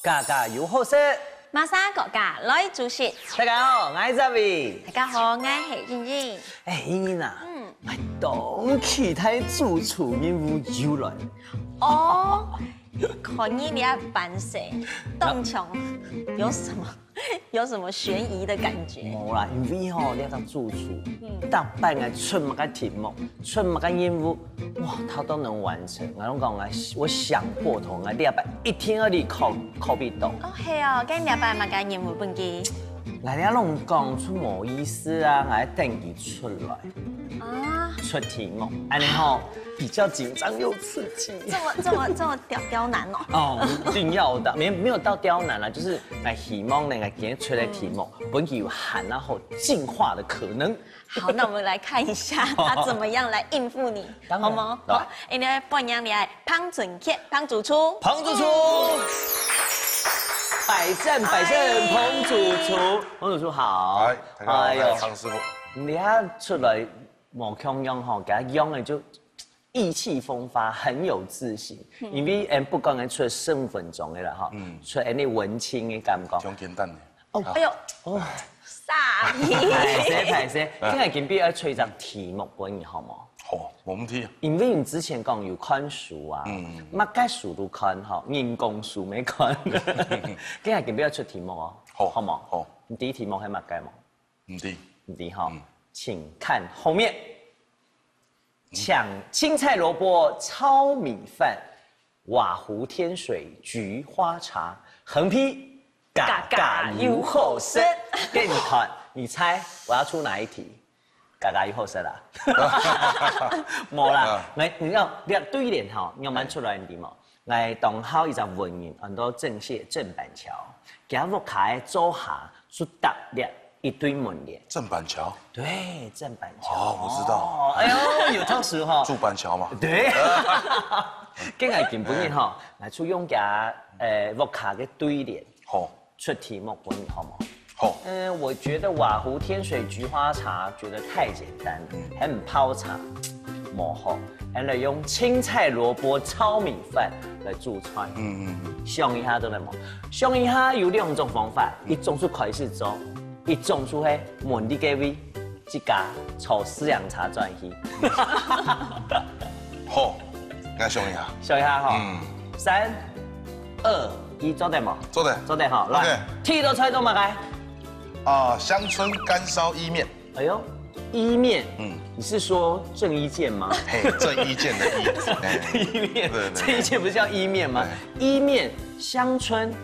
家家有好食。马上国家来主席。大家好，我是 Zavi。大家好，我是英英。英英啊，我当期待主厨任务又来。哦，看你俩扮色，动枪有什么悬疑的感觉？冇啦，因为吼你当主厨，大半个出乜个题目，出乜个任务，哇，他都能完成。我拢讲我想破头，我礼拜一天2日考必到。哦，系哦，今礼拜嘛个任务本机。我哋拢讲出冇意思啊，我等伊出来。啊，出题目，安尼吼比较紧张又刺激。这么刁难哦。哦，一定要的，没有到刁难啦，就是来希望那个今天出的题目，本具有含然后进化的可能。好，那我们来看一下他怎么样来应付你，好吗？好，今天半夜你来胖准客，胖主厨，彭主厨，百战彭主厨，彭主厨好。大家好，我是彭师傅。你看出来冇强样吼，给他用的就意气风发，很有自信。因为不光係出身份重的啦哈，出你文青的感觉。挺简单的。哦，哎呦，哦，傻逼。排泄，今日今必要出一张题目俾你好冇？好，冇問題。因為你之前講有看書啊，乜嘅書都看哈，人工書沒看。今日今必要出題目哦，好冇？好。你第一題目係乜嘅冇？唔知。唔知哈，請看後面。搶青菜蘿蔔糙米飯，瓦湖天水菊花茶，橫批嘎嘎有好食。給你看，你猜我要出哪一題？嘎嘎有好食啦，冇啦。你要對聯哈，你要蠻出來的嘛。來當好一隻文言，很多正謝正板橋，行屋卡左下出搭列。一堆門簾，正板橋，對，正板橋。哦，我知道。哎呦，有套詞哈。駐板橋嘛。對。今日見本人哈，來出用架屋卡嘅對聯，好，出題目本人好冇？好。我覺得瓦湖天水菊花茶覺得太簡單了，很泡茶，冇好，還來用青菜蘿蔔糙米飯來做菜。想一下都能冇？想一下有2種方法，一種是快式做。一種出係門啲嘅位，一家炒4兩茶轉去。好，我想一下。想一下哈。3、2、1，做得冇？做得。做得好。來，第一道菜做乜嘅？鄉村乾燒意麵。哎呦，意麵。你是說鄭伊健嗎？嘿，鄭伊健的伊。意麵。對。鄭伊健不是叫意麵嗎？意麵，鄉村。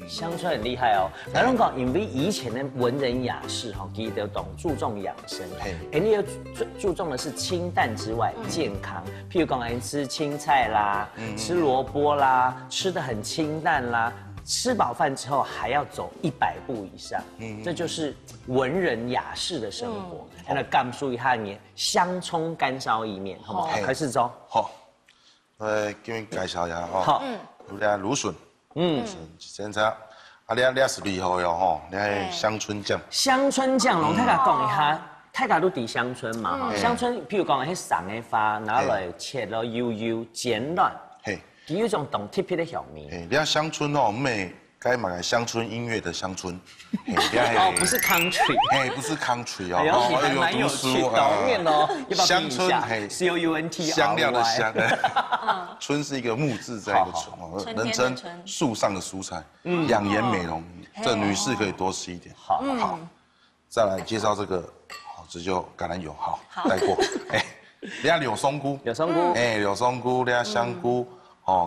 鄉村很厲害哦。來攏講，因為以前的文人雅士哈，其實都懂注重養生。你要注重的是清淡之外健康。譬如講，吃青菜啦，吃蘿蔔啦，吃得很清淡啦。吃飽飯之後還要走100步以上，這就是文人雅士的生活。來感受一下你香蔥乾燒意麵，好唔好？開始做。好，叫你介紹一下哈。好。有啲蘆筍，現在你是厲害哦吼，你係鄉村醬。鄉村醬，龍太甲講一下，太甲都伫鄉村嘛，鄉村譬如講迄送嘅花拿來切到幼幼剪軟。佢有一種懂特別的香味。你睇鄉村哦，妹該買鄉村音樂的鄉村。哦，不是 country。不是 country 哦。哎呦，你還蠻有趣的哦，念哦，鄉村COUNT。香料的香。春是一個木字在一個春哦，人稱樹上的蔬菜，養顏美容，這女士可以多吃一點。好，再來介紹這個，這就橄欖油，好，帶過。你睇柳松菇，柳松菇，你睇香菇，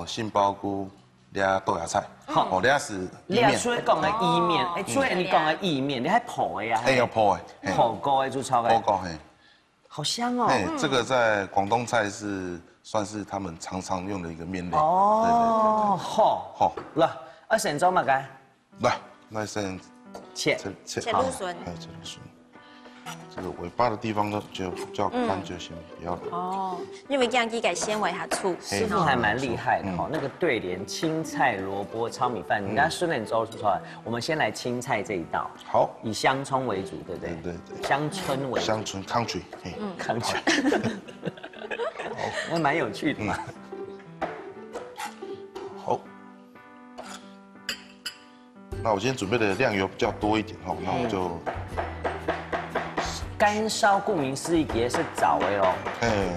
杏鮑菇，你睇豆芽菜，你睇是意麵。你出來講嘅意麵，出來你講嘅意麵，你還泡的呀？要泡的，泡過的就炒嘅。泡過，好香哦。這個在廣東菜是算是他們常常用的一個麵類。哦，好，來，先做乜嘅？來先切蘆筍。切蘆筍。這個尾巴的地方呢，就比較乾，就先不要了。哦，因為這樣子給纖維下醋。師傅還蠻厲害的哈，那個對聯青菜蘿蔔糙米飯，你剛順便做出來。我們先來青菜這一道。好，以鄉村為主，對不對？對。鄉村為主。鄉村 country。country。我蠻有趣的嘛。好。那我今天准备的量油比较多一点哈，那我就干烧，顾名思义也是早的咯。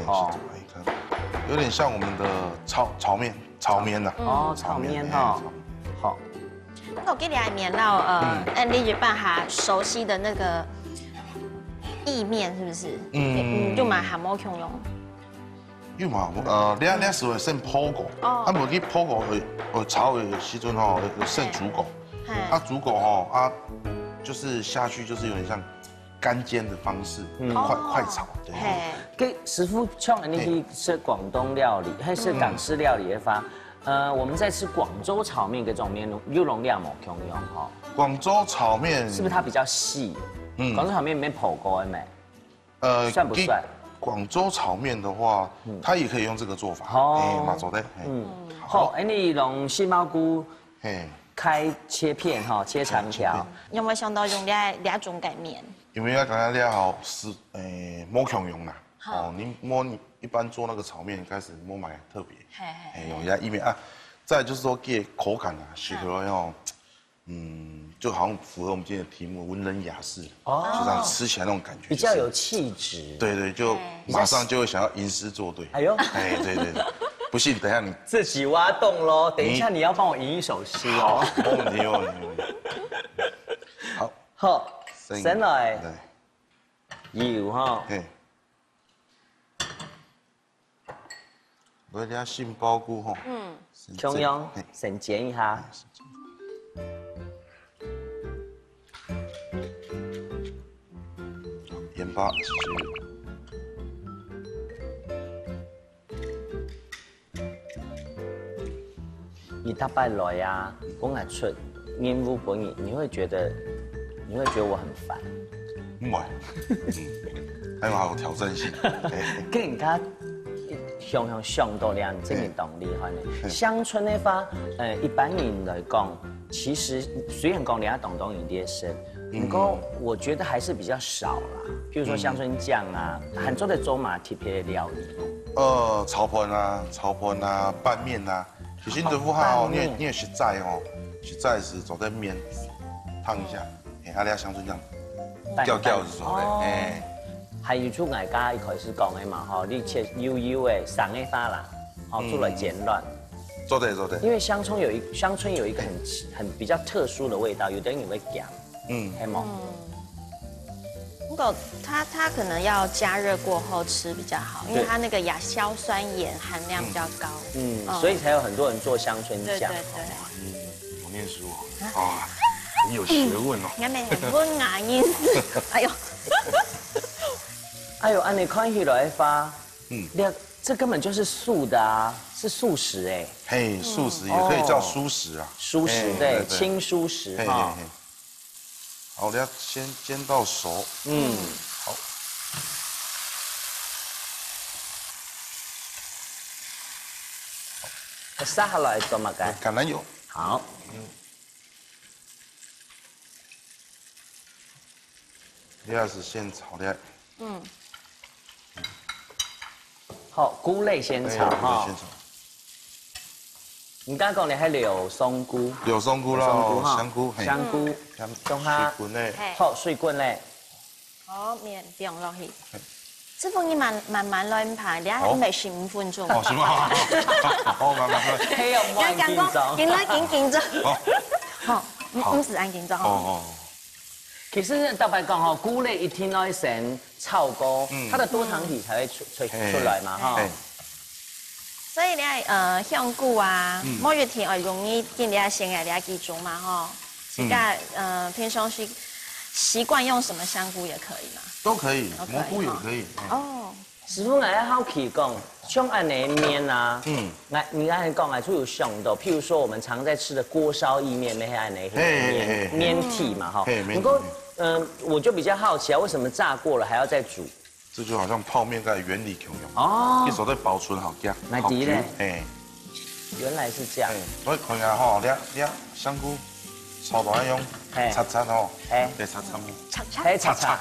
哦，有点像我们的炒面呐。哦，炒面哈。好。那我给你来面到你日本哈熟悉的那个意面是不是？就买韩国用。有嘛？你是会剩破果，无去破果炒的时阵吼，有剩煮果。煮果吼就是下去就是有点像干煎的方式，快炒。对。给师傅像你去吃广东料理还是港式料理的话，我们在吃广州炒面这种面又容量冇共用哈。广州炒面是不是它比较细？广州炒面里面剖过没？算不算？广州炒面的话，它也可以用这个做法。马走的。好，你用细毛菇，开切片哈，切长条。有没有想到用两种改面？因为要刚刚料好是冇共用啦。你一般做那个炒面，开始冇买特别。用一面啊。再来就是说，给口感啊，适合要。就好像符合我们今天的题目，文人雅士，就这样吃起来那种感觉，比较有气质。对，就马上就会想要吟诗作对。哎呦，对，不信等一下你自己挖洞喽。等一下你要帮我吟一首诗哦。没问题。好，先来油哈。我哋杏鲍菇哈。中央先煎一下。盐巴，你大拜来呀，公来出面无本意，你会觉得我很烦。唔会，还蛮有挑战性。跟人家上到两这面动厉害呢。乡村的话，一般人来讲，其实虽然讲人家东有点深。不过我觉得还是比较少啦，譬如说香椿酱啊，杭州的州嘛特别的料理。炒盘啊，拌面啊，其实对付哈你也实在是做在面烫一下，阿里香椿酱，叫是说的，还有出外家一开始讲的嘛，你切油的散的花啦，做来煎软。做对。因为香椿有一个很比较特殊的味道，有的人也会讲。黑毛。不过它可能要加热过后吃比较好，因为它那个亚硝酸盐含量比较高。所以才有很多人做香椿酱。对。我念书啊，你有学问哦。你看没？温雅音。哎呦，按你看起来发，这根本就是素的啊，是素食哎。嘿，素食也可以叫蔬食啊。蔬食对，轻蔬食哈。好，我要先煎到熟。好。撒下来做嘛该？橄榄油。好。你要是先炒的。好，菇类先炒哈。你刚讲你还柳松菇啦，香菇，中哈，好水滚嘞。好，面不用落去。师傅，你慢來排，你係咪15分鐘？哦，是嗎？好，慢慢來。嘿，唔好緊張，緊張。好，唔是按緊張。哦。其實大白講哈，菇類一聽到一聲炒鍋，它的多糖體才會出來嘛哈。所以你香菇啊，每日天容易見你先嚟你記住嘛吼。自家平常習慣用什麼香菇也可以嘛？都可以，蘑菇也可以。哦，師傅我喺好奇講，像按你面啊，你剛才講就有想到，譬如說我們常在吃的鍋燒意面，那些按那些面體嘛哈。不過我就比較好奇啊，為什麼炸過了還要再煮？这就好像泡面的原理同樣哦，一手在保存好家，好 Q， 原來是這樣。所以看下吼，你香菇炒到用擦擦吼，得擦擦，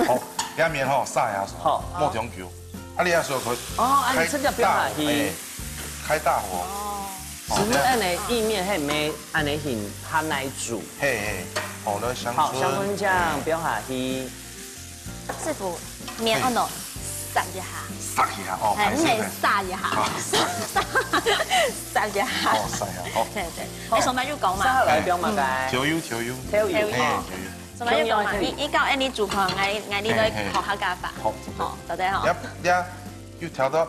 好，下面吼撒下水，莫中球，啊你要说可以，哦，啊你真的不要下去，开大火，师傅，按你意面还没按你先含来煮。嘿嘿，好了，香好，椿。香椿酱不用下去。师傅，面按到撒一下。撒一下哦，哎，你撒一下。撒一下。哦，撒一下，好。对对，你上班要講嘛？撒來不用嘛該。調油。上班要講嘛？依家按你做佢，嗌你來學下加法。好，好，到底嗬？要調到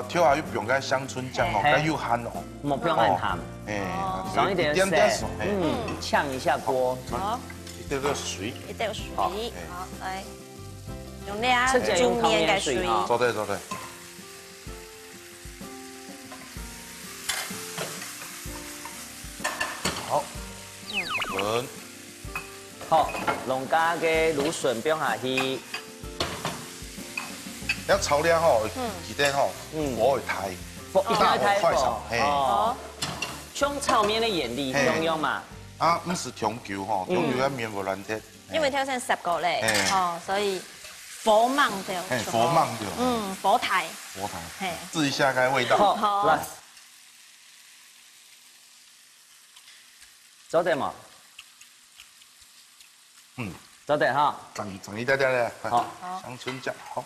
調下又不用該香椿醬哦，該又鹹哦。不用很鹹。哎，少一點水。嗆一下鍋。好。一點水。一點水。好，來。用呢啊，煮面嘅水。做對。好。筍。好，農家嘅蘆筍不用下去。要炒了吼，記得吼，火會大，大火快炒。哦。像炒面的原理一樣嘛。啊，唔是長久吼，長久要面無爛鐵。因為挑成10個咧，哦，所以火慢掉。火慢掉。火大。試一下該味道。好，來。走點嘛。走點哈。整一點點咧。好。香椿醬好。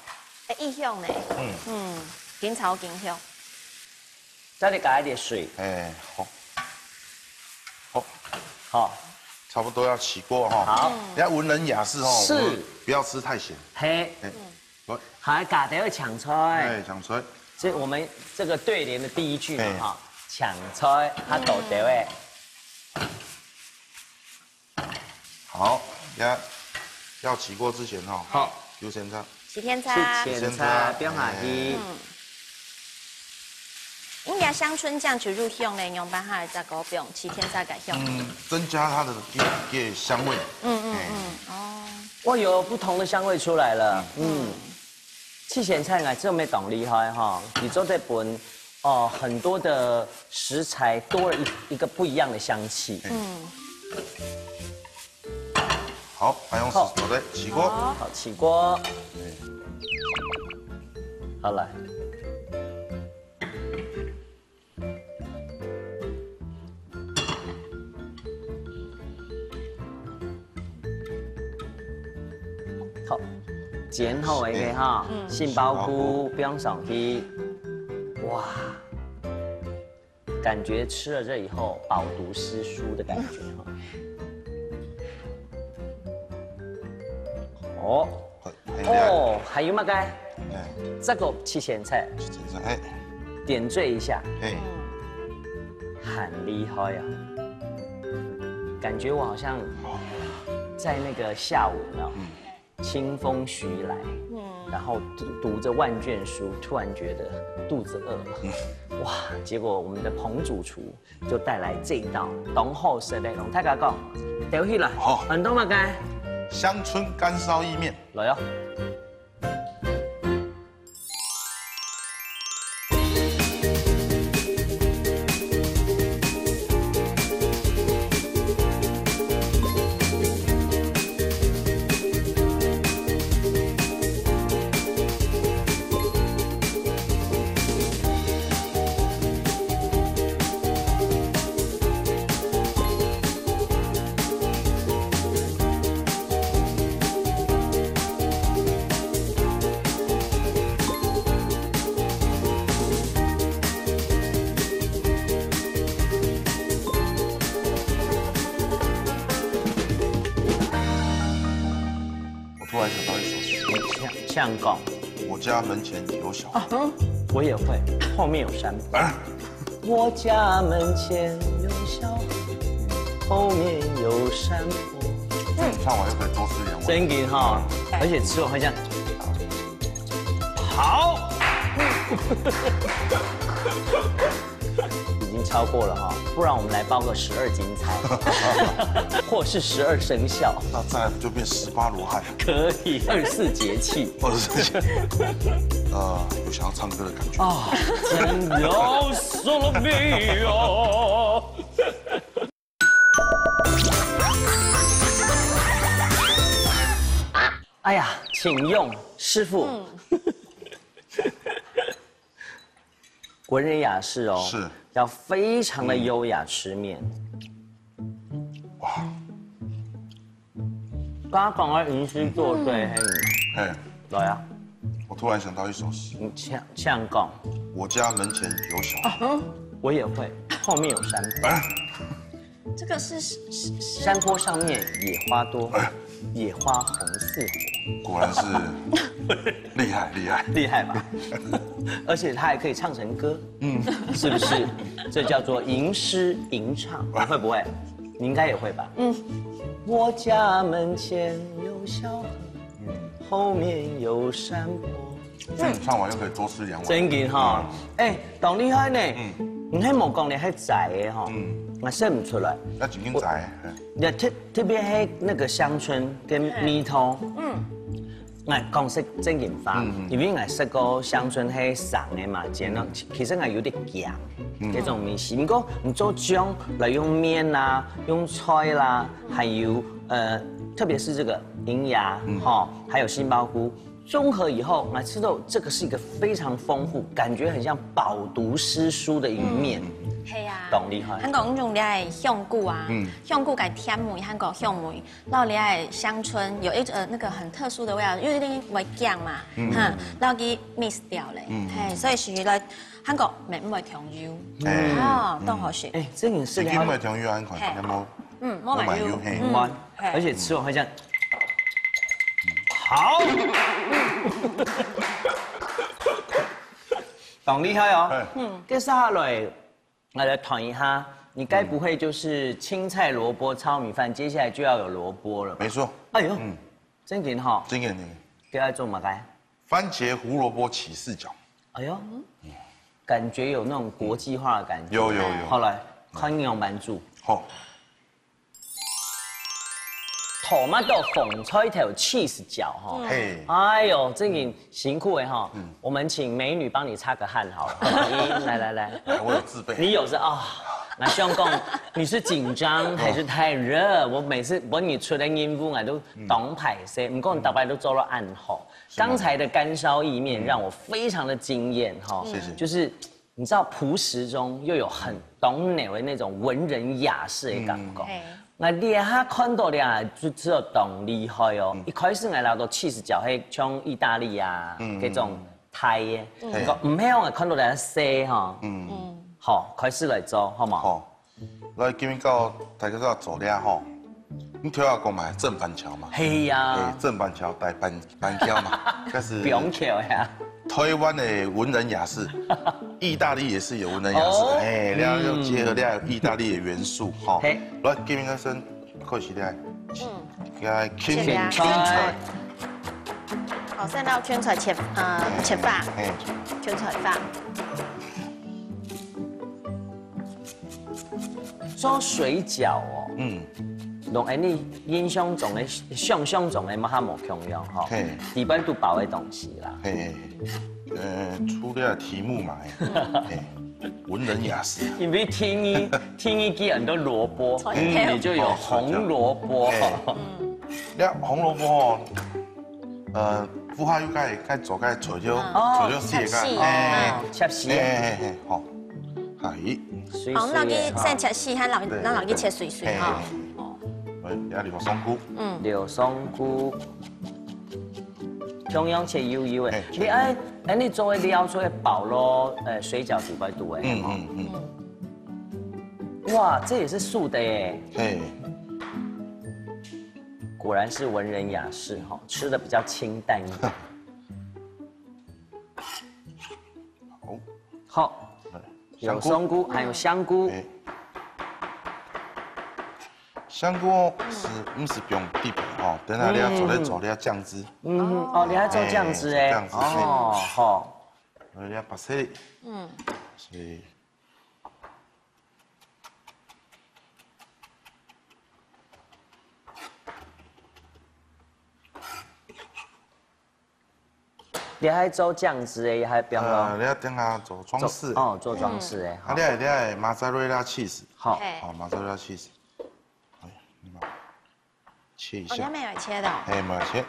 意向呢？緊炒緊香。再嚟加一點水。好，差不多要起鍋哈。好，要文人雅士哦。是，不要吃太鹹。嘿，還加點搶菜。搶菜。這我們這個對聯的第一句嘛哈，搶菜，它倒掉誒。好，要起鍋之前哈，好，油先菜。起天菜，不用下去。應該香椿醬就入香咧，用把它的這個不用起天菜改香。增加它的嘅香味。哦，哇，有不同的香味出來了。起前菜啊，真沒懂厲害哈，你做這本很多的食材多了一個不一樣的香氣。好，還用好的起鍋。好，起鍋。好來。好，剪好一個哈，杏鮑菇不用上去。哇，感覺吃了這以後飽讀詩書的感覺哈。哦，還有乜嘅？這個七前菜，點綴一下，很厲害啊！感覺我好像在那個下午呢，清風徐來，然後讀着萬卷書，突然覺得肚子餓了，哇！結果我們的彭主廚就帶來這一道東後色的，同大家講，掉起來，很多乜嘅？香椿乾燒意麵，來喲。突然想到一首诗，像讲，我家门前有小河，我也会，后面有山坡。我家门前有小河，后面有山坡。唱完又可以多吃2碗。真给哈，而且吃完会这样。好。已经超过了哈，不然我们来包个12金钗，或是12生肖。那再来就变18罗汉。可以，24节气。24节气。有想要唱歌的感觉啊！真要说了没有？哎呀，请用，师傅。文人雅士哦，是要非常的优雅吃面。哇！刚刚讲到吟诗作对，哎，来啊！我突然想到一首诗，你呛讲，我家门前有小河，我也会，后面有山坡，这个是山坡上面野花多，野花红似火，果然是厉害厉害厉害吧？而且它还可以唱成歌，是不是？这叫做吟诗吟唱，你会不会？你应该也会吧？我家门前有小河，后面有山坡。唱完又可以多吃2碗。真劲哈！哎，当厉害呢！你迄木工你还窄的哈，我说不出来。那真紧窄。你特别迄那个香春跟米汤，我讲识真劲法，因为我识过香春迄送的嘛，其实我有点咸，这种米线。不过唔做姜来用面啦，用菜啦，还有特别是这个银芽哈，还有杏鲍菇。综合以后，我知道这个是一个非常丰富，感觉很像饱读诗书的一面。系啊，懂厉害。韩国用的系香菇啊，香菇改甜梅，韩国香梅，然后你系香椿，有一那个很特殊的味道，因为你会酱嘛，哈，然后给 mix 掉嘞，嘿，所以属于来韩国唔会强油，都好食。哎，这也是因为强油安款，有冇？冇买油，而且吃完会这样。好，懂厉害哦。接下来我来谈一下，你该不会就是青菜萝卜糙米饭，接下来就要有萝卜了？没错。哎呦，真劲哈！真劲，给爱做嘛该？番茄胡萝卜起4角。哎呦，感觉有那种国际化的感觉。有。后来看用满足。好。tomato 凤菜头cheese 饺哈，哎呦，真劲辛苦哎哈，我们请美女帮你擦个汗好了，来，我有自备，你有是啊，那希望讲你是紧张还是太热？我每次帮你出的音符我都懂排些，不过你大概都做了暗号。刚才的干烧意面让我非常的惊艳哈，谢谢，就是你知道朴实中又有很懂哪位那种文人雅士的感觉。我第下看到咧，就只有懂厉害哦。一开始我聊到cheese饺，迄像意大利啊，嗰種泰嘅，唔希望我看到咧西哈。好，開始嚟做，好嘛？好，來今日到大家都要做咧吼。你聽下講嘛，正板橋嘛。係呀。正板橋大板橋嘛，嗰是。板橋呀。台灣的文人雅士，意大利也是有文人雅士，哎，然後又結合了意大利的元素，哈。來，今日嗰陣開始咧，嘅圈菜，好，現在圈菜切法，圈菜法。做水饺哦，用安尼印象中的、想象中的，冇哈冇共樣吼，裡邊都包的東西啦。出了題目嘛，文人雅士。因為聽一記很多蘿蔔，你就有紅蘿蔔。你紅蘿蔔哦，孵下要該做該除咗絲嘅，切絲。好，係。好，那佢先切絲，咱落去切碎碎哈。有柳松菇，柳松菇，中央切油油的。你哎，你做的料做的饱咯，水饺几块度哎。哇，这也是素的耶。果然是文人雅士哈，吃的比较清淡一点。好，柳松菇还有香菇。香菇不是不用地皮哦，等下你要做你要酱汁。哦，你还做酱汁哎。酱汁哦，好。你要把这，所以。你还做酱汁诶，还不用咯。你要等下做装饰。哦，做装饰诶。你要马扎瑞拉 cheese。好。好，马扎瑞拉 cheese。切一下。你没有切的。没有切。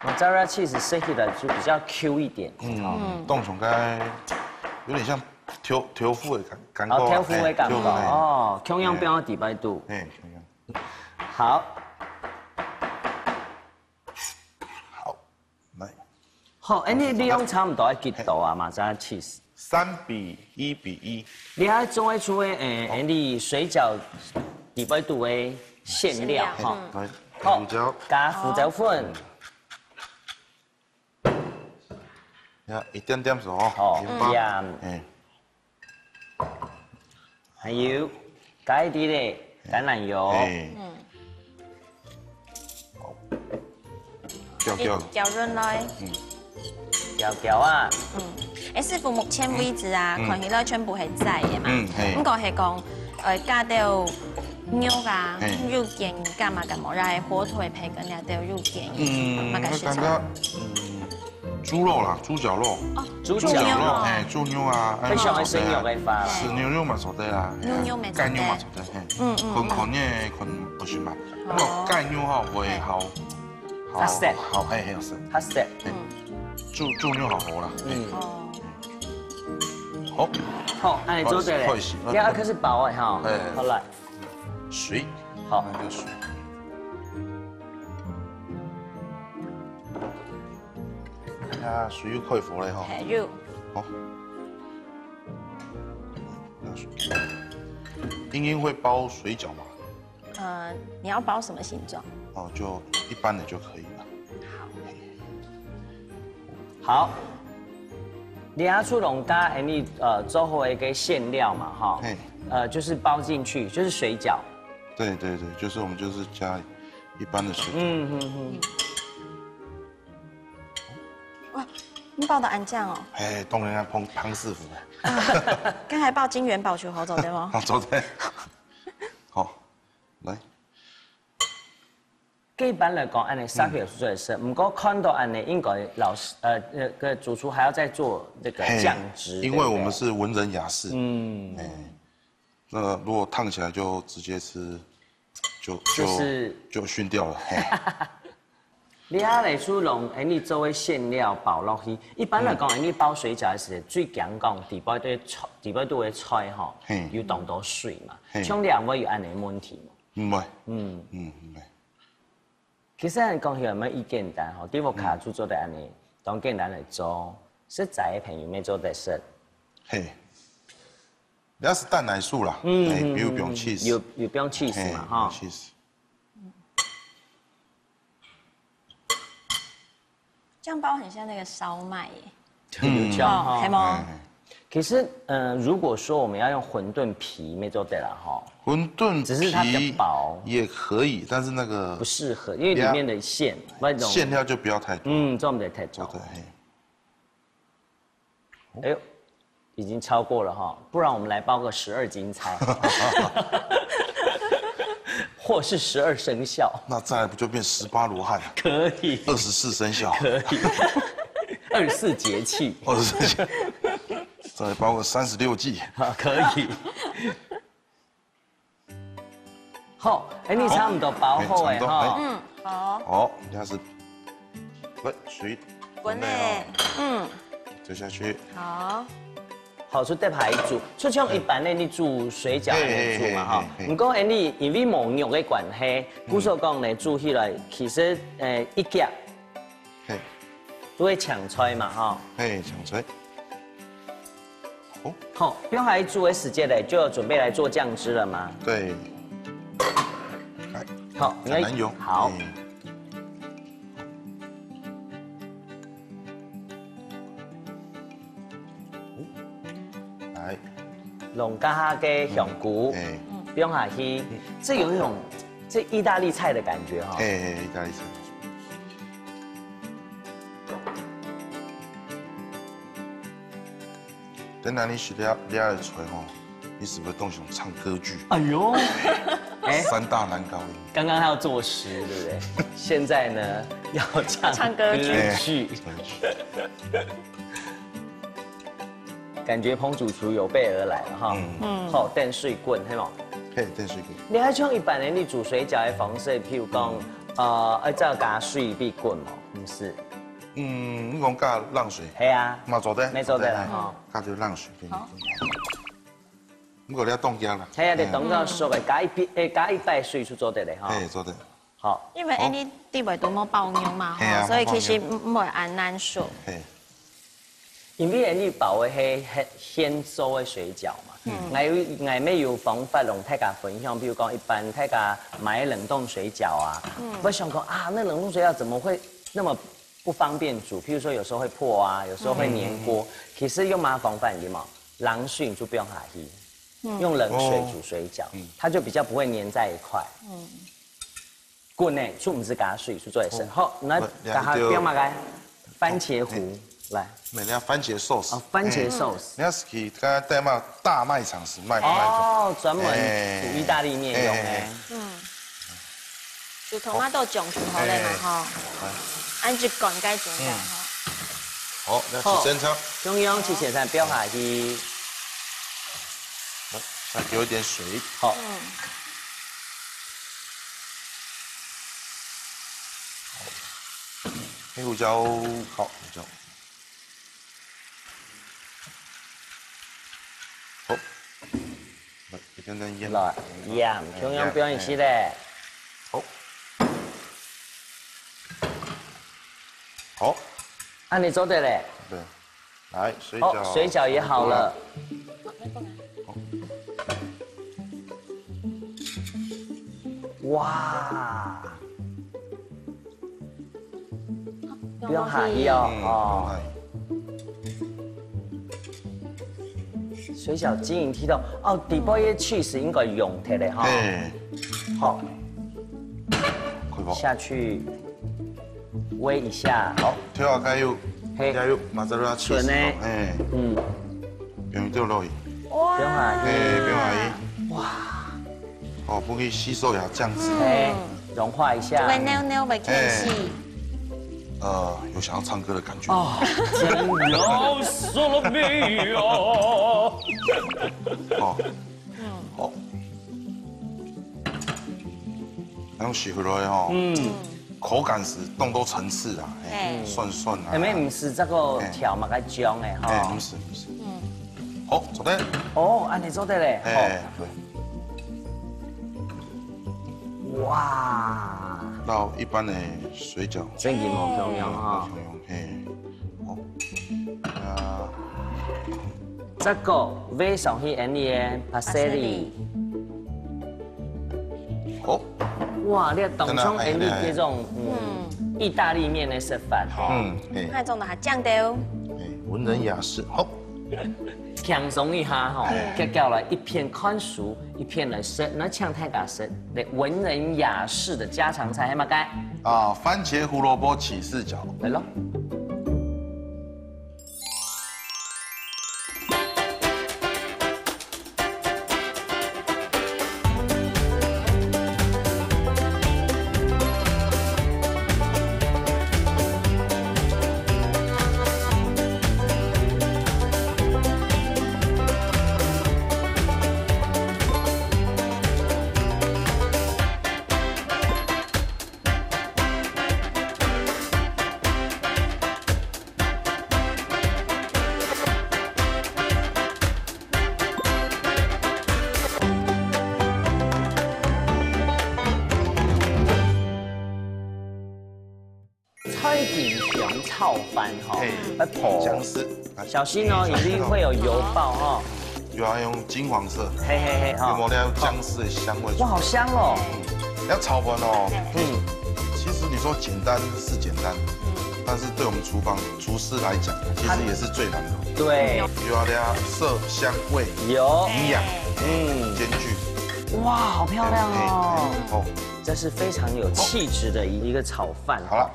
马扎瑞拉 cheese 设计的就比较 Q 一点。冻虫该有点像豆腐的感觉。哦，豆腐的感觉哦，同样变到底摆度。哎，同样。好。好，来。好，你利用差不多的几度啊嘛，再cheese。3:1:1。你还做会出诶，你水饺底摆度的馅料哈。来，好胡椒。加胡椒粉。呀，一点点熟哦。好，盐。哎。还有加一啲的橄榄油。好。搅润来。搅啊。師傅，目前為止啊，看起來全部係在嘅嘛。咁個係講加到牛啊、肉腱幹嘛幹嘛，然後火腿培根加到肉腱，乜嘅食材？豬肉啦，豬腳肉。哦，豬腳肉，哎，豬牛啊，非常嘅生肉嘅法。是牛肉嘛，做得啦。牛咪做得。雞牛嘛做得，捆呢捆不算嘛。咁個雞牛吼會好，較實，好係實，較實。豬牛好好啦。好，好，按你做對咧。第二個是薄的哈。好來。水。好。那個水。啊，水又開火咧哈。係要。好。英英會包水餃嗎？你要包什麼形狀？哦，就一般的就可以了。好。你阿出龙家，你做好一个馅料嘛，哈，就是包进去，就是水饺。对，就是我们就是加一般的水饺。哇，你包的安酱哦。哎，当然要胖师傅。刚才包金元宝球好走对吗？好走对。好，来。一般来讲，按你沙皮有做的是，不过看到按你应该老师个主厨还要再做这个酱汁，因为我们是文人雅士。那如果烫起来就直接吃，就熏掉了。你下来出龙，你作为馅料包落去，一般来讲，你包水饺的时候，最讲讲底部的菜哈，有当多水嘛，像两位有按你问题嘛？唔会，唔会。其實人講起來咪易簡單吼，啲屋卡做做得安尼，當簡單嚟做，實在朋友咪做得食。嘿，你要是蛋奶素啦，又不用cheese，又不用cheese嘛，哈。cheese。這樣包很像那個燒麥耶。有這樣哈。係嗎？其實，如果說我們要用餛飩皮，沒做得啦哈。餛飩只是它比較薄，也可以，但是那個不適合，因為裡面的餡，餡料就不要太多。這麼太多。對。哎呦，已經超過了哈，不然我們來包個12金釵，或是12生肖。那再來不就變18羅漢？可以。24生肖。可以。24節氣。24節氣。再包個36季。可以。好，你差不多包好哎哈。好。好，你開始，水滾嘞，丟下去。好。好，出得排煮，就像一般的你煮水饺嚟煮嘛哈。唔過你因為冇肉嘅關係，古所講嚟煮起來，其實一夾，都會搶菜嘛哈。搶菜。好，不用還煮的時間嘞，就準備來做醬汁了嗎？對。好，橄欖油。好。來。弄加下嘅香菇，不用下去，這有一種這意大利菜的感覺哈。意大利菜。等下你是了出來吼，你是不是動想唱歌劇？哎呦，三大男高音。剛剛還要作詩，對不對？現在呢要唱歌劇。感覺彭主廚有備而來了哈。好，電水滾，係冇？嘿，電水滾。你還像一般人你煮水餃的方式，譬如講，要加水必滾嘛？唔是？你讲加浪水。系啊，嘛做得。没做得啦吼。加点浪水。好。不过你要冻姜啦。系啊，你冻到熟的，加一摆水出做得嘞吼。哎，做得。好。因为你地位多么爆牛嘛，所以其实唔会按难熟。因为你包的係現做的水饺嘛，我咪有方法讓大家分享，比如講一般大家買冷凍水餃啊，我想講啊，那冷凍水餃怎麼會那麼不方便煮？譬如說有時候會破啊，有時候會粘鍋。其實用麻防範啲嘛，冷水就不用下去，用冷水煮水餃，它就比較不會粘在一塊。滾呢，就唔是加水去做一聲。好，那加下點嘛個番茄糊。来，人家番茄寿司。哦，番茄寿司。人家是去刚才带嘛大卖场是卖。哦，专门煮意大利面用的。煮同啊都种出好嘞嘛吼。按一罐该种的吼。好，那起生菜。中央起生菜标下去。再给我一点水。好。黑胡椒，好，胡椒。好，一点点盐。来，盐，中央表演系嘞。好。好。按你做的嘞。对。来，水饺。哦，水饺也好了。哇！不用下油哦。水饺晶莹剔透哦，底部嘅 cheese 應該用鐵的哈。好。下去煨一下。好。跳下加油，加油，馬扎拉 cheese。不用掉落去。哇！不用下油。不用下油。哇！哦，不可以吸收一下醬汁。融化一下。會扭扭會開始。有想要唱歌的感觉哦，真要说了没有？哦，好，用洗回来哈，口感是动都层次啊，蒜蒜啊，有没唔是这个调嘛个姜的哈？唔是，好，做得。哦，按你做的嘞，对。哇！到一般的水饺，真係冇咁樣哈。好。啊，這個煨上去啲嘢 pasili。好。哇！你當中啲這種意大利面的食法哈。那種的還醬掉。文人雅士，好。輕鬆一下哈，結交了一片寬熟，一片的生，那像太嘎生，那文人雅士的家常菜，係咪該？啊，番茄胡蘿蔔起司餃，嚟咯。炒饭哈，来破姜丝，小心哦，一定会有油爆哈。有要用金黄色，嘿嘿嘿哈，有冇要姜丝的香味？哇，好香哦！要炒饭哦，其实你说简单是简单，但是对我们厨师来讲，其实也是最难的。对，有要色香味有营养，兼具。哇，好漂亮哦！哦，这是非常有气质的一个炒饭。好了。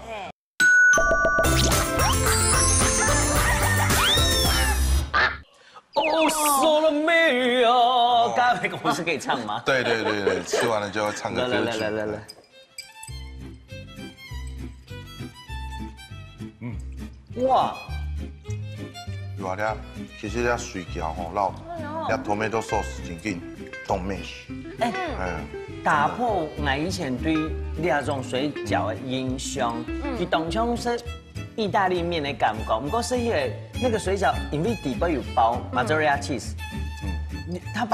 哦，说了没有？刚才我是可以唱吗？对，吃完了就要唱个歌曲。来。哇！有啊，其实咧水饺吼，捞tomato sauce 真紧，冻美式。打破我以前对那种水饺的印象，佢当中是意大利面的感觉，不过是因为那个水饺因为底部有包 mozzarella cheese， 他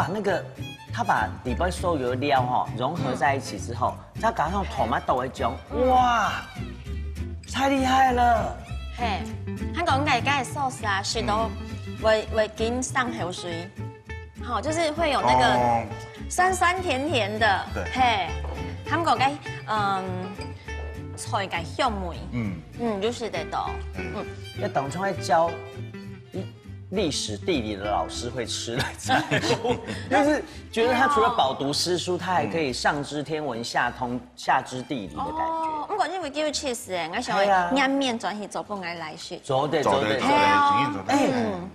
把底部所有的料哈融合在一起之后，再加上tomato的酱，哇，太厉害了！嘿，香港改改 sauce 啊，是都会跟上口水，好，就是会有那个酸酸甜甜的，嘿，香港改菜嘅香味，就是得到，要当初在教历史地理的老师会吃的菜，就是觉得他除了饱读诗书，他还可以上知天文下知地理的感觉。不过因为叫 cheese 诶，我想要压面转去做本来食。做的，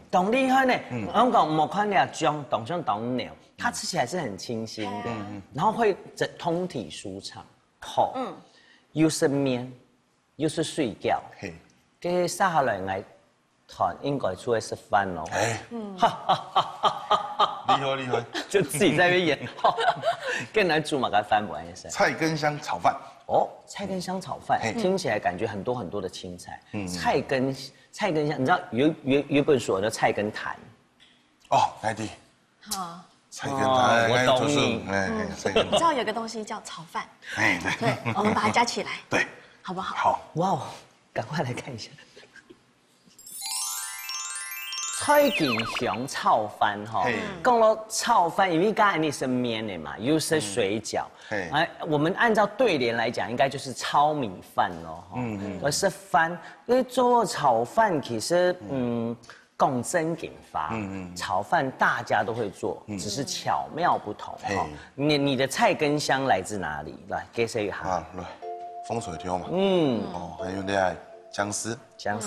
懂厉害呢。我讲某款的姜，懂像懂牛，它吃起来是很清新的，然后会通体舒畅，好。又是面，又是水饺，跟撒下来来团应该出来吃饭咯。厉害，就自己在那边演，跟来煮嘛个饭不也是？菜根香炒饭。哦，菜根香炒饭，听起来感觉很多的青菜。菜根香，你知道有本书叫菜根谭。哦，来的。好。菜根谭，我懂你。你知道有个东西叫炒饭？对，我们把它加起来，对，好不好？好。哇哦，赶快来看一下。菜根香炒饭哈，讲到炒饭，因为刚才你是面的嘛，又是水饺，我们按照对联来讲，应该就是糙米饭咯，而是饭，因为做炒饭其实共真给发，炒饭大家都会做，只是巧妙不同哈。你的菜根香来自哪里？来，给谁一行？啊，来，风水条嘛。还有你爱姜丝，枸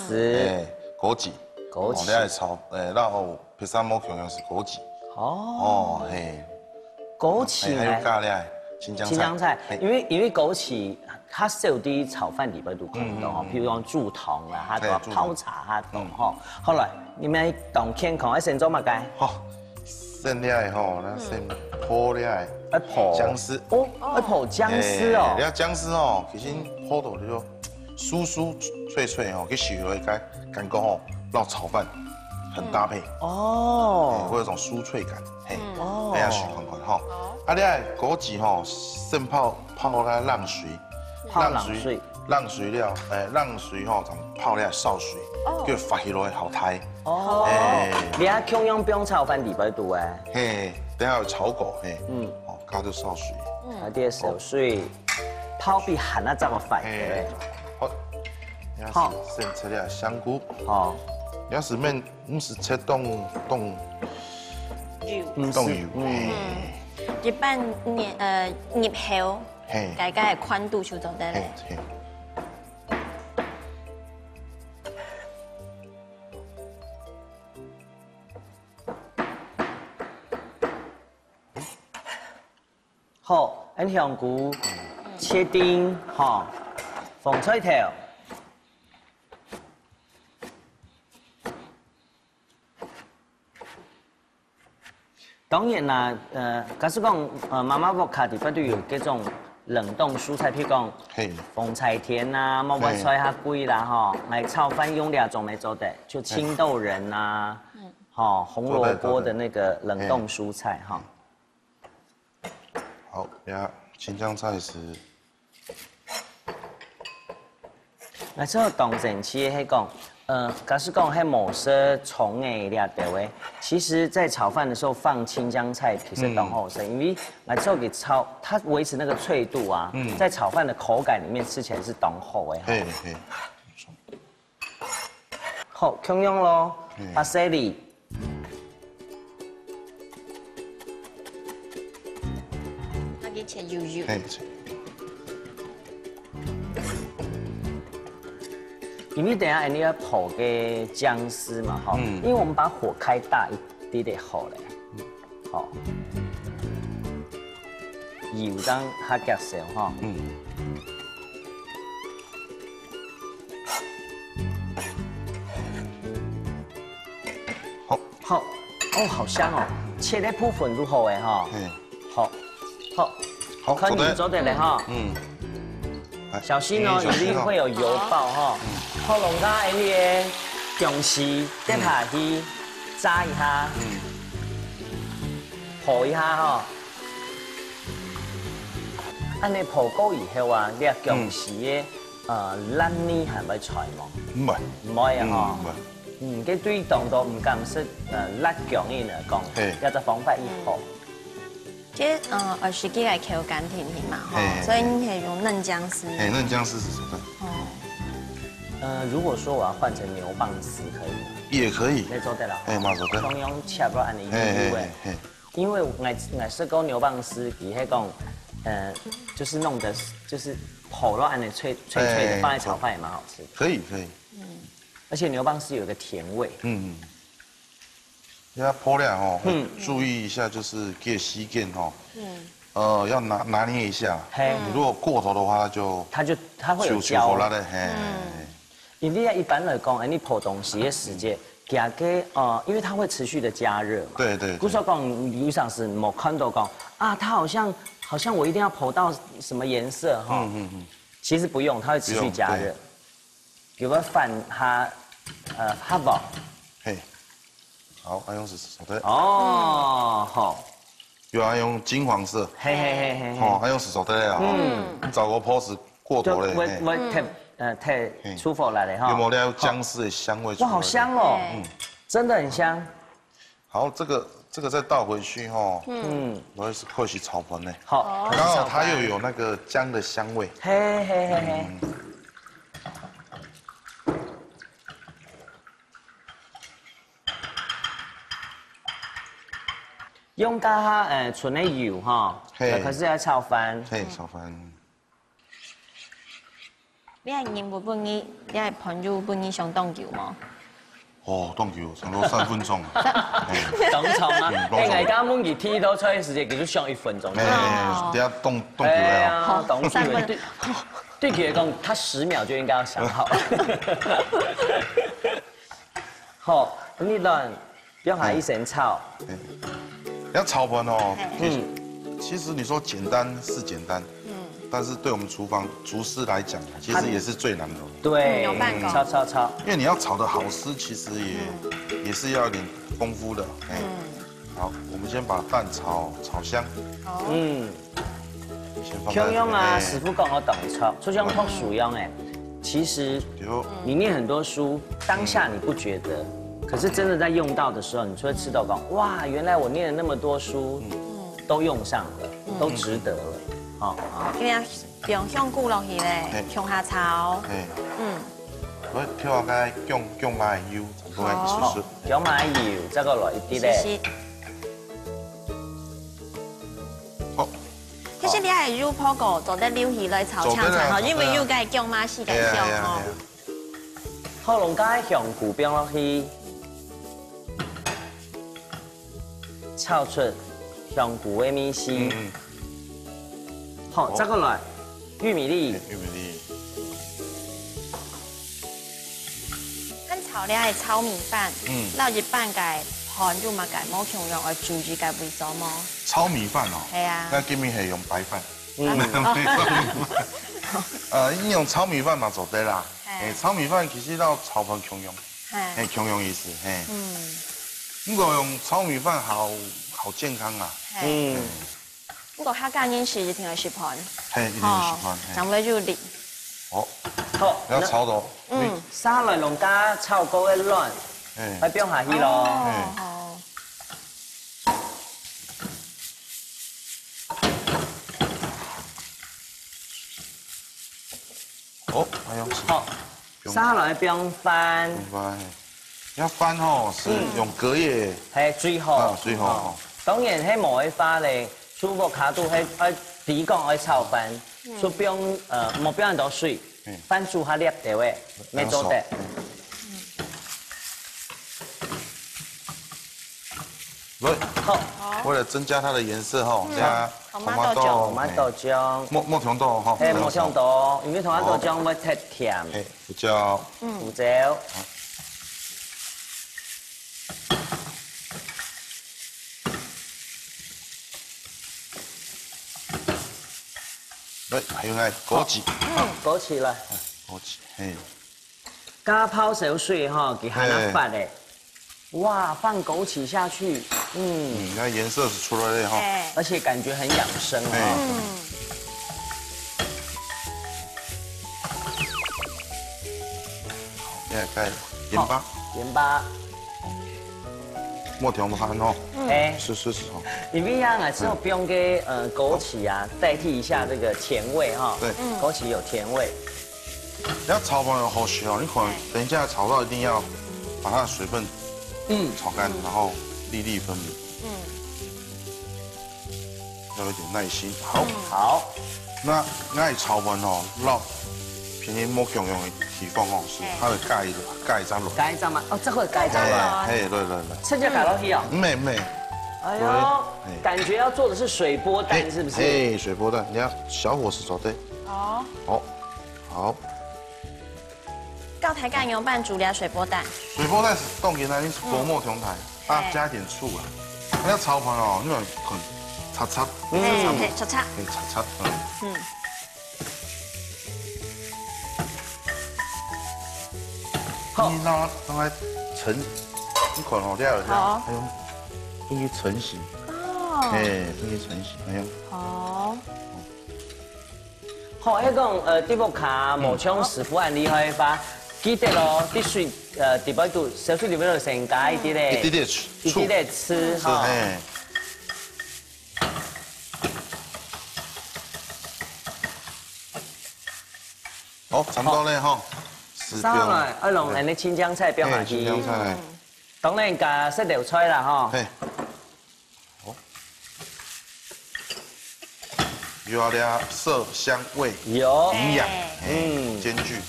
杞。你爱炒，然后配上某样是枸杞。枸杞还有咖喱青江菜，因为枸杞它是有啲炒饭里边都可以的哦，譬如讲助糖啦，它都泡茶它都哈。后来你们当健康，先做乜嘅？先了吼，咱先泡了，姜丝泡姜丝哦。你要姜丝哦，其实泡到就酥酥脆脆哦，去洗了该感觉哦，让炒饭很搭配哦，会有种酥脆感，非常喜欢哈。你爱枸杞吼，先泡在浪水，浪水了，浪水吼，咱泡了烧水，叫发起来好睇。你啊，共用冰炒饭底边度诶，等下有炒狗，加就烧水，加啲烧水，泡比咸啊怎么快嘅？好，先切了香菇，要是面唔是切冻油，一般醃後，大概係寬度就做得咧。好，按香菇切丁，放菜头。当然啦，假使讲妈妈屋卡底边都有这种冷冻蔬菜，譬如讲凤菜田啊、毛白菜哈贵啦哈，来炒饭用2种来做的，就青豆仁啊，红萝卜的那个冷冻蔬菜哈。好，呀，青江菜是。那这个当前期迄讲。假使讲还某些虫诶料调诶，其实在炒饭的时候放青江菜其实当后生，因为来做给炒，它维持那个脆度啊，在炒饭的口感里面吃起来是当后诶。好，共用咯，巴西里。它给切油油。因为等下你要泡个姜丝嘛，因为我们把火开大一点点好嘞，油当它夹少哈，好，好香哦，切的部分都好诶哈，好，可以做得嘞哈，小心哦，一定会有油爆哈。火龙果的你的姜丝跌下去，炸一下，泡一下吼。安尼泡过以后啊，你姜丝的烂泥係咪菜冇？唔係，唔會啊吼。唔係。佢對當到唔敢食辣姜嘅嚟講，有隻方法一泡。其實20幾個口感甜甜嘛，吼，所以你可以用嫩薑絲。嫩薑絲是什麼？如果說我要換成牛蒡絲，可以嗎？也可以。你做得啦。馬做得。中央切不安尼油誒，因為我食過牛蒡絲，伊迄講，就是弄的，就是泡到安尼脆脆的，放在炒飯也蠻好吃的。可以可以。而且牛蒡絲有一個甜味。要泡料吼，注意一下，就是給吸鍵吼，要拿捏一下。你如果過頭的話，它會有膠。因為一般來講，你泡東西的時間，加給因為它會持續的加熱嘛。對對。古時候講，有上是冇看到講啊，它好像我一定要泡到什麼顏色哈。其實不用，它會持續加熱。比如飯它漢堡。嘿。好，要用是手的。哦，好。有要用金黃色。嘿嘿嘿嘿。哦，要用是手的啊。找個 pose 過頭嘞。我太出火來了哈。有沒有薑絲的香味？哇，好香哦！真的很香。好，這個再倒回去哈。會是炒盤呢。好。剛好它又有那個薑的香味。嘿嘿嘿嘿。用加純的油哈，可是要炒飯。嘿，炒飯。你係鹽不半日，你係盤肉半日上凍油嗎？哦，凍油差不多3分鐘。凍炒啊！我家滿熱天都出去時間，其實上1分鐘。等下凍油了。好，凍油。對佢嚟講，他10秒就應該要想好。好，呢段用下一聲炒。要炒盤哦，其實你說簡單是簡單，但是對我們廚房廚師來講，其實也是最難的。對，炒，因為你要炒得好吃，其實也是要一點功夫的。好，我們先把蛋炒香。香用啊，師傅講我懂炒，就像泡薯一樣哎。其實你念很多書，當下你不覺得。可是真的在用到的時候，你就會吃到講，哇，原來我念了那麼多書，都用上了，都值得了。好，今日用香菇落去咧，向下炒。我跳下個姜麻油，都係一絲絲。姜麻油，這個落一啲咧。好。其實你係肉泡過，做得溜起來炒香菜吼，因為有個姜麻絲嘅香吼。火龍果香菇變落去。炒出香菇的米絲，好，這個來玉米粒，跟炒咧係炒米飯，撈一半嘅盤肉嘛嘅冇強用來煮住嘅味素麼？炒米飯哦，係啊，那今年係用白飯，你用炒米飯嘛做得啦，炒米飯其實到炒盤強用，強用意思，不過用炒米飯好健康啊。不過客家人是一定要食盤。一定要食盤。咁我就練。好。要炒到。沙來龍家炒高一輪，去標下去咯。好，還有。好。沙來標飯。要翻吼，是用隔夜，係最好，最好。當然喺無嘅花咧，煮個卡度喺底講喺炒飯，所以不用冇不用多水，飯煮下粒地位，沒做得。好，為了增加它的顏色吼，加토마토醬，木糖豆吼，木糖豆，因為토마토醬會太甜。胡椒，胡椒。對，還有那枸杞，枸杞啦，枸杞，嘿，加泡小水哈，给它拿发的。哇，放枸杞下去，你看颜色是出来了哈，而且感觉很养生哈。现在该盐巴，盐巴，莫调慢哦，是哦。因为啊，之后不用给枸杞啊代替一下这个甜味哈。对，枸杞有甜味。要炒饭有好学哦，你可能等一下炒到一定要把它的水分炒干，然后粒粒分明。要有点耐心。好。那爱炒饭哦，绕便宜莫强用的地方哦，是它的盖章落。盖章吗？哦，这会盖章吗？对。趁热盖落去哦。没。哎呦，感觉要做的是水波蛋，是不是？水波蛋，你要小火势炒对。好。高台干油拌煮俩水波蛋。水波蛋是冻起来，你薄末同台，加一点醋啊。你要炒饭哦，你要很擦，擦。好，你让它成，你看好料了，还有进去成型。进去成型，还有。好，迄个地木卡冒充师傅很厉害吧？记得咯，滴水地包度小水里边度先加一啲咧，一滴吃哈。好，差不多咧哈。烧来，要弄那青江菜标下去。青江菜。当然加色条菜啦哈。又要俩色香味，有营养，兼具。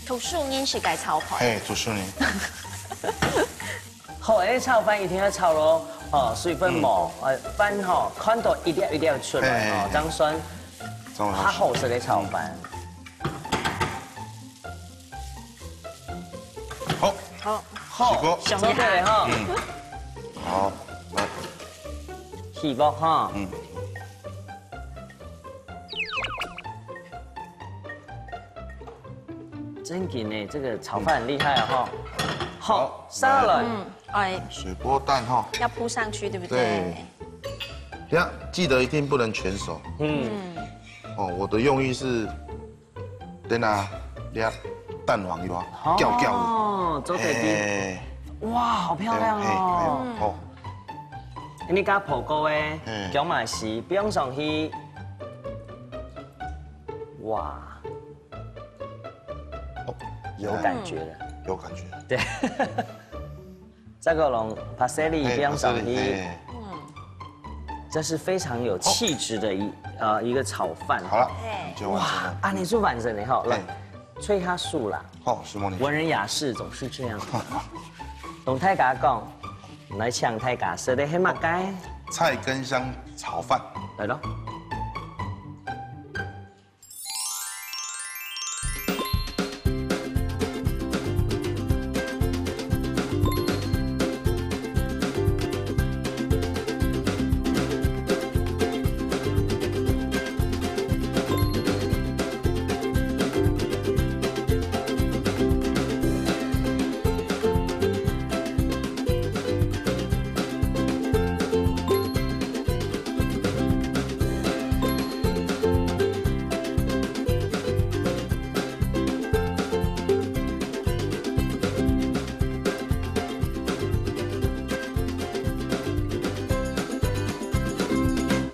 土树泥是该炒盘。土树泥。好，炒饭一定要炒咯，水分冇，饭吼看到一定要出来哦，张酸，较好食的炒饭。好，收起来哈。好，来。起锅哈。真紧呢，这个炒饭很厉害哈。好，上来。水波蛋哈。要铺上去，对不对？对。记得一定不能全熟。我的用意是，等下俩蛋黄一把，叫。做地底。哇，好漂亮哦。你加火锅诶，姜嘛是不用上去，哇，有感觉了，有感觉。对，这个龙帕塞利不用上去，这是非常有气质的一个炒饭。好了，就完成了。你做完成了哈，来吹下树啦。好，徐梦玲。文人雅士总是这样。董太甲讲。来抢太家说的黑马街菜根香炒饭来咯。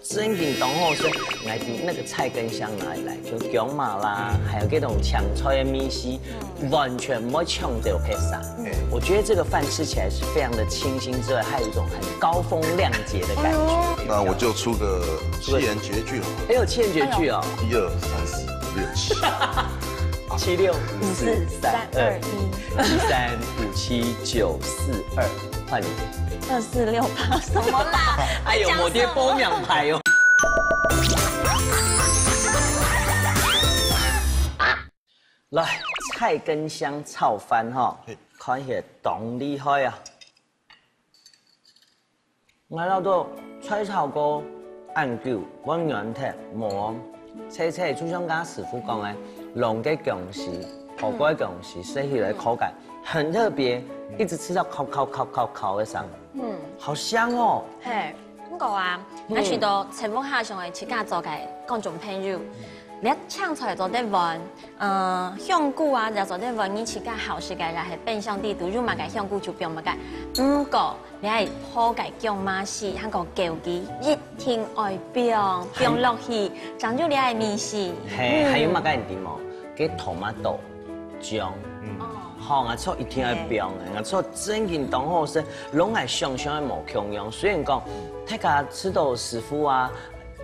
真紧懂后是来自那个菜根香哪里来？就姜麻啦，还有这种抢菜的米丝，完全没抢到披萨。我觉得这个饭吃起来是非常的清新之外，还有一种很高风亮节的感觉。那我就出个7言绝句了。还有7言绝句哦。1、2、3、4、5、6、7。7、6、5、4、3、2、1。1、3、5、7、9、4、2，换你。2、4、6、8，什么啦？哎呦，我爹包两排哦。来，菜根香炒饭哈，看起来当厉害啊！我老多菜炒锅按久，温软踢磨，车就像家师傅讲的，龙的贡是火锅的贡是，吃起来口感很特别，一直吃到烤的上，好香哦。嘿，不过啊，我去到陈福下上来自家做嘅观众朋友。你唱出来做得闻，香菇啊，就做得闻，你自家好食嘅，就係變相地都用乜嘅香菇就變乜嘅。不過你係好嘅姜媽絲，嗰個枸杞一定愛變落去，長咗你係面絲。係，還有乜嘅人點哦？嘅tomato姜，好，我錯一定要變嘅，我錯真正當好食，攏係上上嘅無共用。雖然講大家吃到師傅啊。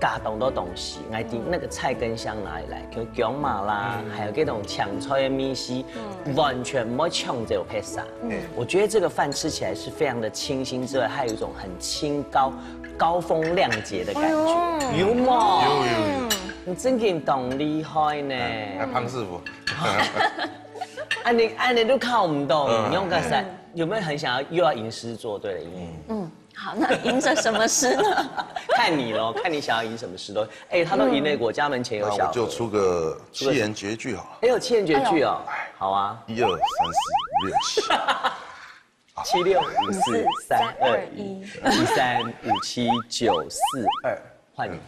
加咁多東西，我啲那個菜根香哪裡來？叫姜麻啦，還有這種搶菜的米絲，完全唔會搶這個配啥。我覺得這個飯吃起來是非常的清新之外，還有一種很清高風亮節的感覺。有冇？有。你真嘅懂厲害呢。潘師傅。按你都靠唔到，你用個啥？有沒有很想要又要吟詩作對的音樂？好，那吟着什麼詩呢？看你咯，看你想要吟什麼詩都。哎，他都吟那我家門前有小河。那我就出個7言絕句好了。哎有7言絕句哦，好啊。1、2、3、4、5、6、7。7、6、5、4、3、2、1、3、5、7、9、4、2，換你。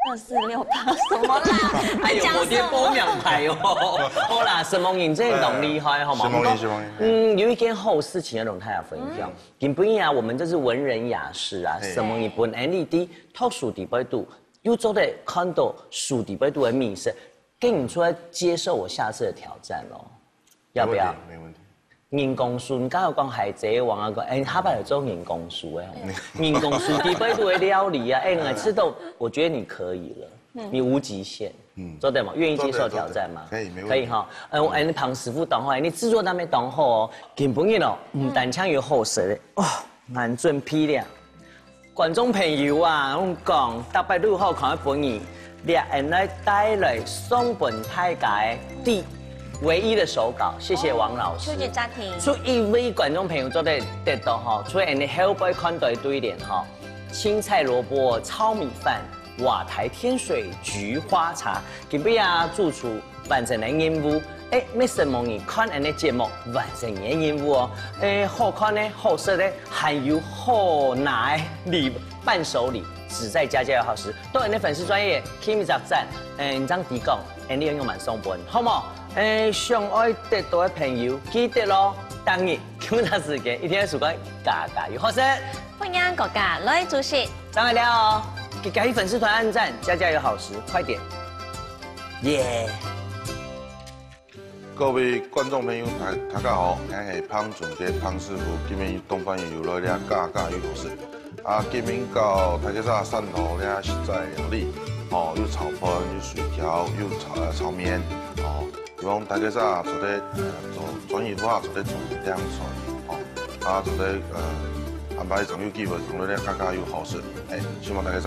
2、4、6、8，什麼啦？哎呦，我爹波2排哦。好啦，沈夢瑩真係懂厲害，好嗎？有一件好事情要同大家分享。根本啊，我們這是文人雅士啊，沈夢瑩本 LED 透數底杯度，又做的看到數底杯度的秘密，跟你說接受我下次的挑戰咯，要不要？沒問題。人工樹，你剛有講海賊王啊個，哎，他把有做人工樹哎，人工樹底杯度的料理啊，哎，我吃到，我覺得你可以了，你無極限，做得嗎？願意接受挑戰嗎？可以，沒問題。可以哈，我你龐師傅當好，你製作那邊當好哦，根本嘅咯，唔但搶有好食的，哇，眼準批亮，觀眾朋友啊，我講特別都好看一本嘢，兩人來帶來送本太解第唯一的手稿，謝謝王老師。秋姐家庭，出一位觀眾朋友做得到哈，所以你 help 看到一堆點哈，青菜蘿蔔糙米飯，瓦台天水菊花茶，今邊啊主廚完成了任務，哎，咩什麼你看人的節目完成嘅任務哦，哎，好看呢，好食呢，還有好拿禮伴手禮，只在家家有好食，都人的粉絲專頁 Kimi 集讚，你張提供，你用滿送本，好冇？想愛得到的朋友記得咯，當然給他時間，一天時間家家有好食。歡迎各家來主持，張海亮哦，給家己粉絲團按讚，家家有好食，快點，耶！各位觀眾朋友，大家好，我係潘俊傑潘師傅，今日東方有來咧家家有好食，今日到大家在汕頭咧實在料理，哦，有炒飯，有水餃，有炒麵，哦。希望大家做的做專業化，做的做涼菜，哦，做的安排朋友機會同你哋家家有好食，希望大家